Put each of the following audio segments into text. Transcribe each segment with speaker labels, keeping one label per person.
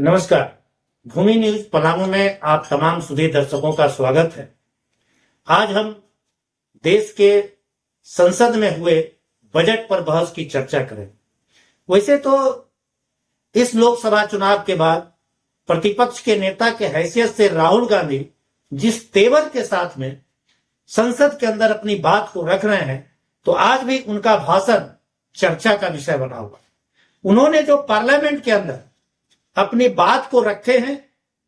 Speaker 1: नमस्कार। भूमि न्यूज पलामू में आप तमाम सुधी दर्शकों का स्वागत है। आज हम देश के संसद में हुए बजट पर बहस की चर्चा करें। वैसे तो इस लोकसभा चुनाव के बाद प्रतिपक्ष के नेता के हैसियत से राहुल गांधी जिस तेवर के साथ में संसद के अंदर अपनी बात को रख रहे हैं, तो आज भी उनका भाषण चर्चा का विषय बना हुआ। उन्होंने जो पार्लियामेंट के अंदर अपनी बात को रखे हैं,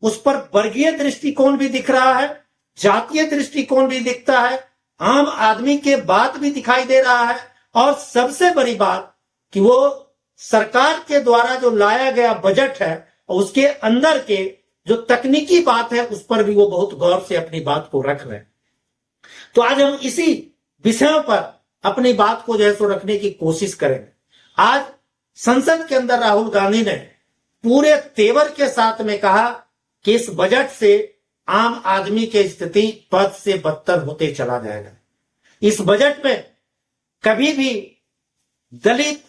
Speaker 1: उस पर वर्गीय दृष्टिकोण भी दिख रहा है, जातीय दृष्टिकोण भी दिखता है, आम आदमी के बात भी दिखाई दे रहा है, और सबसे बड़ी बात कि वो सरकार के द्वारा जो लाया गया बजट है और उसके अंदर के जो तकनीकी बात है उस पर भी वो बहुत गौर से अपनी बात को रख रहे हैं। तो आज हम इसी विषयों पर अपनी बात को जो है सो रखने की कोशिश करेंगे। आज संसद के अंदर राहुल गांधी ने पूरे तेवर के साथ में कहा कि इस बजट से आम आदमी की स्थिति बद से बदतर होते चला जाएगा। इस बजट में कभी भी दलित,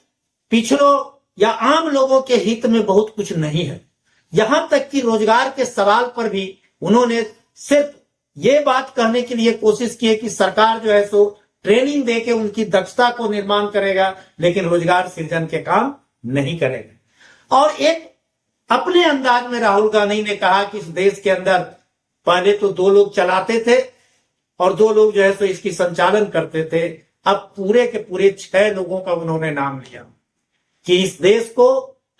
Speaker 1: पिछड़ों या आम लोगों के हित में बहुत कुछ नहीं है। यहां तक कि रोजगार के सवाल पर भी उन्होंने सिर्फ ये बात कहने के लिए कोशिश की है कि सरकार जो है सो ट्रेनिंग देके उनकी दक्षता को निर्माण करेगा, लेकिन रोजगार सृजन के काम नहीं करेगा। और एक अपने अंदाज में राहुल गांधी ने कहा कि इस देश के अंदर पहले तो 2 लोग चलाते थे और 2 लोग जो है सो इसकी संचालन करते थे। अब पूरे के पूरे 6 लोगों का उन्होंने नाम लिया कि इस देश को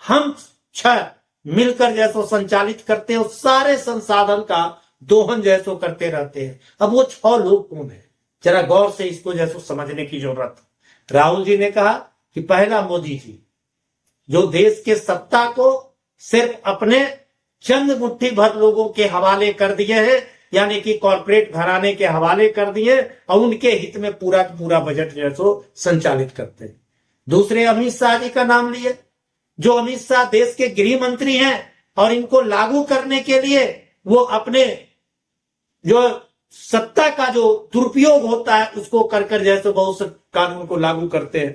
Speaker 1: हम 6 मिलकर जैसो संचालित करते हैं और सारे संसाधन का दोहन जैसो करते रहते हैं। अब वो 6 लोग कौन है, जरा गौर से इसको जैसो समझने की जरूरत है। राहुल जी ने कहा कि पहला मोदी जी, जो देश के सत्ता को सिर्फ अपने चंद मुट्ठी भर लोगों के हवाले कर दिए हैं, यानी कि कॉर्पोरेट घराने के हवाले कर दिए और उनके हित में पूरा पूरा बजट जो है सो संचालित करते हैं। दूसरे अमित शाह जी का नाम लिए, जो अमित शाह देश के गृह मंत्री हैं और इनको लागू करने के लिए वो अपने जो सत्ता का जो दुरुपयोग होता है उसको कर जैसे बहुत से कानून को लागू करते हैं।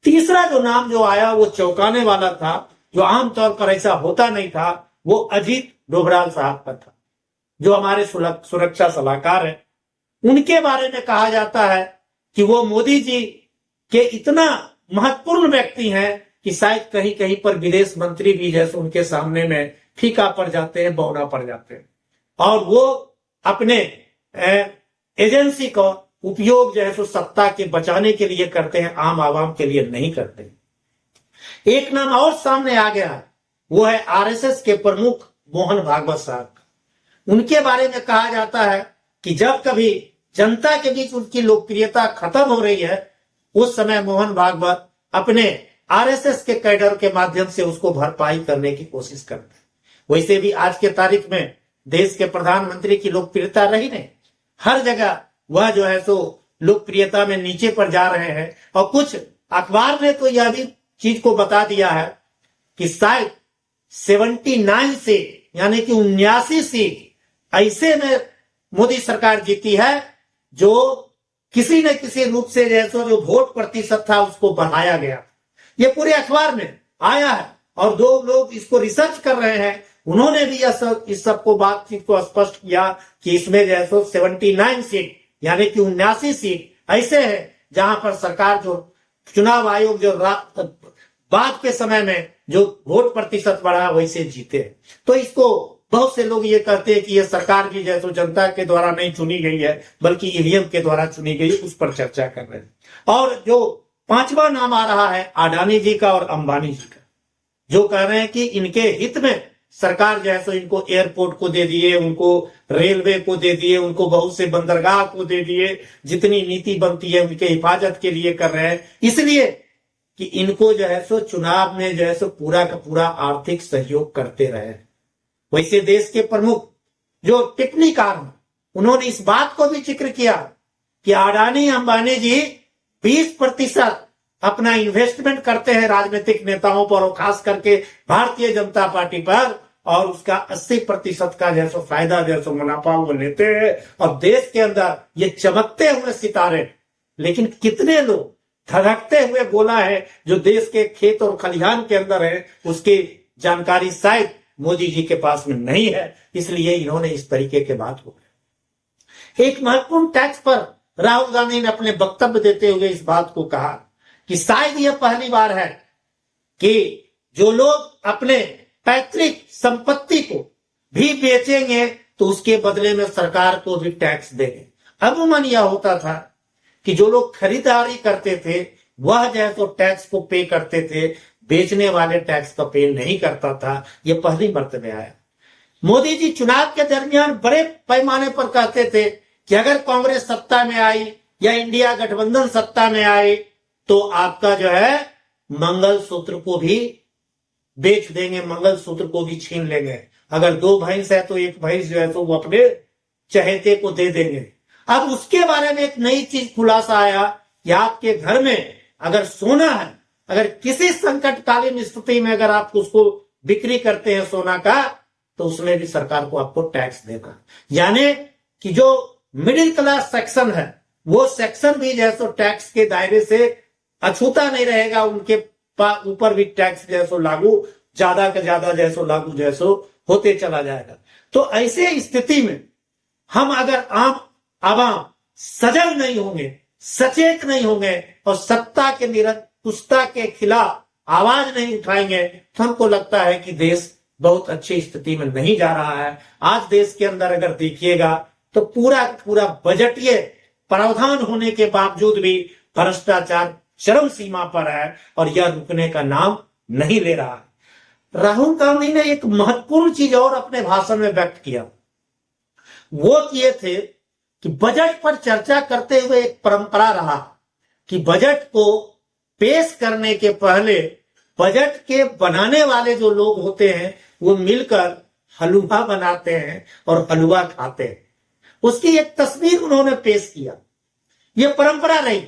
Speaker 1: तीसरा जो नाम जो आया वो चौंकाने वाला था, जो आमतौर पर ऐसा होता नहीं था, वो अजीत डोभाल साहब का था, जो हमारे सुरक्षा सलाहकार हैं। उनके बारे में कहा जाता है कि वो मोदी जी के इतना महत्वपूर्ण व्यक्ति हैं कि शायद कहीं कहीं पर विदेश मंत्री भी जैसे उनके सामने में फीका पड़ जाते हैं, बौना पड़ जाते हैं, और वो अपने एजेंसी का उपयोग जो है सो सत्ता के बचाने के लिए करते हैं, आम आवाम के लिए नहीं करते। एक नाम और सामने आ गया, वो है आरएसएस के प्रमुख मोहन भागवत साहब। उनके बारे में कहा जाता है कि जब कभी जनता के बीच उनकी लोकप्रियता खत्म हो रही है, उस समय मोहन भागवत अपने आरएसएस के कैडर के माध्यम से उसको भरपाई करने की कोशिश करते हैं। वैसे भी आज के तारीख में देश के प्रधानमंत्री की लोकप्रियता रही नहीं, हर जगह वह जो है सो लोकप्रियता में नीचे पर जा रहे हैं। और कुछ अखबार ने तो यह भी चीज को बता दिया है कि शायद 79 सीट यानी कि 79 सीट ऐसे में मोदी सरकार जीती है जो किसी न किसी रूप से जैसे जो वोट प्रतिशत था उसको बढ़ाया गया। ये पूरे अखबार में आया है और 2 लोग इसको रिसर्च कर रहे हैं, उन्होंने भी इस सबको बातचीत को स्पष्ट किया कि इसमें जैसे 79 सीट यानी कि 79 सीट ऐसे है जहां पर सरकार जो चुनाव आयोग जो बाद के समय में जो वोट प्रतिशत बढ़ा वैसे जीते। तो इसको बहुत से लोग ये कहते हैं कि ये सरकार की जैसे जनता के द्वारा नहीं चुनी गई है, बल्कि ईवीएम के द्वारा चुनी गई, उस पर चर्चा कर रहे हैं। और जो 5वां नाम आ रहा है अडानी जी का और अंबानी जी का, जो कह रहे हैं कि इनके हित में सरकार जो है सो इनको एयरपोर्ट को दे दिए, उनको रेलवे को दे दिए, उनको बहुत से बंदरगाह को दे दिए, जितनी नीति बनती है उनके हिफाजत के लिए कर रहे हैं, इसलिए कि इनको जो है सो चुनाव में जो है सो पूरा का पूरा आर्थिक सहयोग करते रहे। वैसे देश के प्रमुख जो टिप्पणीकार हैं उन्होंने इस बात को भी जिक्र किया कि अडानी अंबानी जी 20% अपना इन्वेस्टमेंट करते हैं राजनीतिक नेताओं पर और खास करके भारतीय जनता पार्टी पर, और उसका 80% का जैसा फायदा जैसा मुनाफा वो लेते हैं। और देश के अंदर ये चमकते हुए सितारे, लेकिन कितने लोग धड़कते हुए गोला है जो देश के खेत और खलिहान के अंदर है, उसकी जानकारी शायद मोदी जी के पास में नहीं है, इसलिए इन्होंने इस तरीके के बात को। एक महत्वपूर्ण टैक्स पर राहुल गांधी ने अपने वक्तव्य देते हुए इस बात को कहा कि शायद यह पहली बार है कि जो लोग अपने पैतृक संपत्ति को भी बेचेंगे तो उसके बदले में सरकार को भी टैक्स देंगे। अमूमन यह होता था कि जो लोग खरीदारी करते थे वह जो है तो टैक्स को पे करते थे, बेचने वाले टैक्स का पे नहीं करता था। यह पहली मर्तबा आया। मोदी जी चुनाव के दरमियान बड़े पैमाने पर कहते थे कि अगर कांग्रेस सत्ता में आई या इंडिया गठबंधन सत्ता में आए तो आपका जो है मंगलसूत्र को भी बेच देंगे, मंगलसूत्र को भी छीन लेंगे। अगर 2 भैंस है तो एक भैंस जो है तो वो अपने चहेते को दे देंगे। अब उसके बारे में एक नई चीज खुलासा आया कि आपके घर में अगर सोना है, अगर किसी संकटकालीन स्थिति में अगर आप उसको बिक्री करते हैं सोना का, तो उसमें भी सरकार को आपको टैक्स देगा। यानी कि जो मिडिल क्लास सेक्शन है वो सेक्शन भी जैसो टैक्स के दायरे से अछूता नहीं रहेगा, उनके ऊपर भी टैक्स जैसो लागू ज्यादा का ज्यादा जैसो लागू जैसो होते चला जाएगा। तो ऐसे स्थिति में हम अगर आम आवाम सजग नहीं होंगे, सचेत नहीं होंगे और सत्ता के निरंकुशता के खिलाफ आवाज नहीं उठाएंगे तो हमको लगता है कि देश बहुत अच्छी स्थिति में नहीं जा रहा है। आज देश के अंदर अगर देखिएगा तो पूरा बजटीय प्रावधान होने के बावजूद भी भ्रष्टाचार चरम सीमा पर है और यह रुकने का नाम नहीं ले रहा है। राहुल गांधी ने एक महत्वपूर्ण चीज और अपने भाषण में व्यक्त किया। वो किए थे कि बजट पर चर्चा करते हुए एक परंपरा रहा कि बजट को पेश करने के पहले बजट के बनाने वाले जो लोग होते हैं वो मिलकर हलवा बनाते हैं और हलवा खाते हैं। उसकी एक तस्वीर उन्होंने पेश किया। यह परंपरा रही।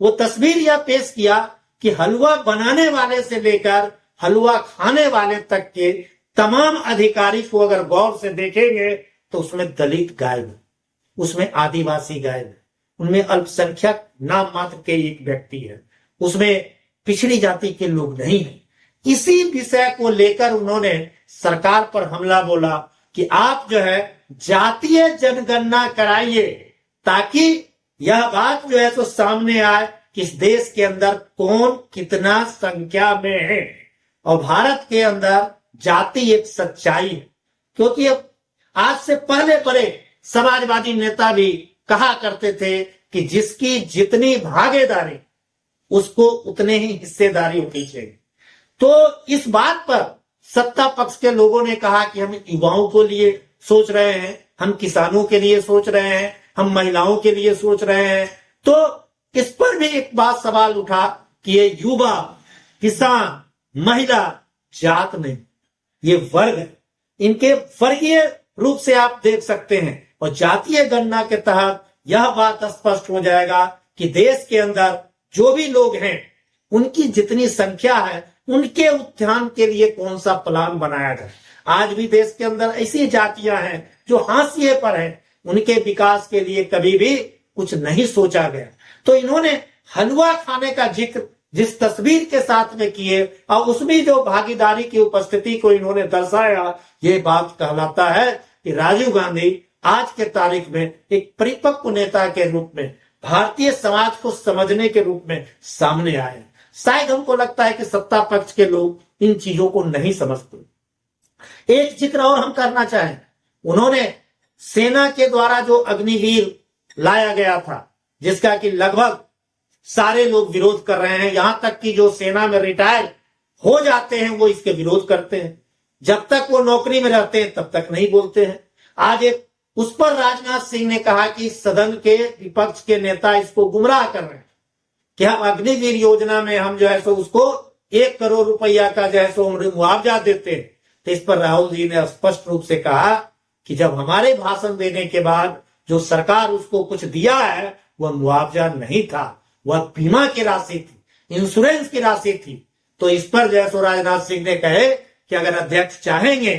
Speaker 1: वो तस्वीर यह पेश किया कि हलवा बनाने वाले से लेकर हलवा खाने वाले तक के तमाम अधिकारी को अगर गौर से देखेंगे तो उसमें दलित गायब है, उसमें आदिवासी गायब है, उनमें अल्पसंख्यक नाम मात्र के एक व्यक्ति है, उसमें पिछड़ी जाति के लोग नहीं है। इसी विषय को लेकर उन्होंने सरकार पर हमला बोला कि आप जो है जातीय जनगणना कराइए ताकि यह बात जो है तो सामने आए कि इस देश के अंदर कौन कितना संख्या में है। और भारत के अंदर जाति एक सच्चाई है, क्योंकि अब आज से पहले बड़े समाजवादी नेता भी कहा करते थे कि जिसकी जितनी भागीदारी उसको उतने ही हिस्सेदारी होनी चाहिए। तो इस बात पर सत्ता पक्ष के लोगों ने कहा कि हम युवाओं के लिए सोच रहे हैं, हम किसानों के लिए सोच रहे हैं, हम महिलाओं के लिए सोच रहे हैं। तो इस पर भी एक बात सवाल उठा कि ये युवा, किसान, महिला जात नहीं, ये वर्ग है। इनके वर्गीय रूप से आप देख सकते हैं और जातीय गणना के तहत यह बात स्पष्ट हो जाएगा कि देश के अंदर जो भी लोग हैं उनकी जितनी संख्या है उनके उत्थान के लिए कौन सा प्लान बनाया जाए। आज भी देश के अंदर ऐसी जातियां हैं जो हाशिए पर हैं, उनके विकास के लिए कभी भी कुछ नहीं सोचा गया। तो इन्होंने हलवा खाने का जिक्र जिस तस्वीर के साथ में किए और उसमें जो भागीदारी की उपस्थिति को इन्होंने दर्शाया, ये बात कहलाता है कि राजीव गांधी आज के तारीख में एक परिपक्व नेता के रूप में भारतीय समाज को समझने के रूप में सामने आए। शायद हमको लगता है कि सत्ता पक्ष के लोग इन चीजों को नहीं समझते। एक जिक्र और हम करना चाहें, उन्होंने सेना के द्वारा जो अग्निवीर लाया गया था जिसका कि लगभग सारे लोग विरोध कर रहे हैं, यहां तक कि जो सेना में रिटायर हो जाते हैं वो इसके विरोध करते हैं। जब तक वो नौकरी में रहते हैं तब तक नहीं बोलते हैं। आज एक उस पर राजनाथ सिंह ने कहा कि सदन के विपक्ष के नेता इसको गुमराह कर रहे हैं कि हम अग्निवीर योजना में हम जो है सो उसको 1 करोड़ रुपया का जो है सो मुआवजा देते हैं। तो इस पर राहुल जी ने स्पष्ट रूप से कहा कि जब हमारे भाषण देने के बाद जो सरकार उसको कुछ दिया है वह मुआवजा नहीं था, वह बीमा की राशि थी, इंश्योरेंस की राशि थी। तो इस पर जो है सो राजनाथ सिंह ने कहे कि अगर अध्यक्ष चाहेंगे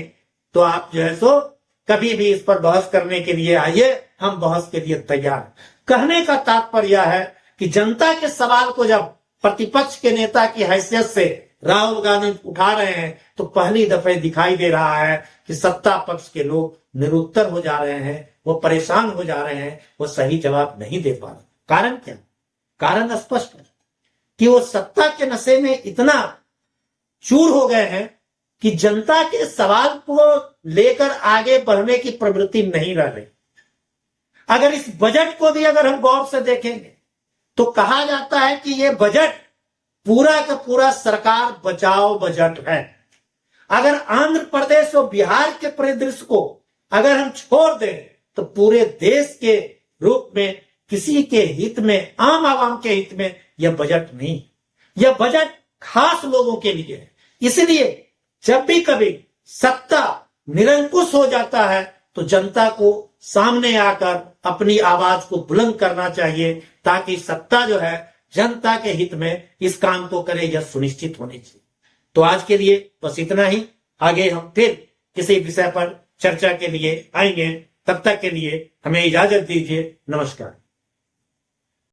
Speaker 1: तो आप जो है सो कभी भी इस पर बहस करने के लिए आइए, हम बहस के लिए तैयार हैं। कहने का तात्पर्य यह है कि जनता के सवाल को जब प्रतिपक्ष के नेता की हैसियत से राहुल गांधी उठा रहे हैं, तो पहली दफे दिखाई दे रहा है कि सत्ता पक्ष के लोग निरुत्तर हो जा रहे हैं, वो परेशान हो जा रहे हैं, वो सही जवाब नहीं दे पा रहे। कारण क्या? कारण स्पष्ट है कि वो सत्ता के नशे में इतना चूर हो गए हैं कि जनता के सवाल को लेकर आगे बढ़ने की प्रवृत्ति नहीं रह रही। अगर इस बजट को भी अगर हम गौर से देखेंगे तो कहा जाता है कि यह बजट पूरा का पूरा सरकार बचाओ बजट है। अगर आंध्र प्रदेश और बिहार के परिदृश्य को अगर हम छोड़ दें तो पूरे देश के रूप में किसी के हित में, आम आवाम के हित में यह बजट नहीं, यह बजट खास लोगों के लिए है। इसलिए जब भी कभी सत्ता निरंकुश हो जाता है तो जनता को सामने आकर अपनी आवाज को बुलंद करना चाहिए, ताकि सत्ता जो है जनता के हित में इस काम को करे, यह सुनिश्चित होनी चाहिए। तो आज के लिए बस इतना ही। आगे हम फिर किसी विषय पर चर्चा के लिए आएंगे। तब तक के लिए हमें इजाजत दीजिए। नमस्कार।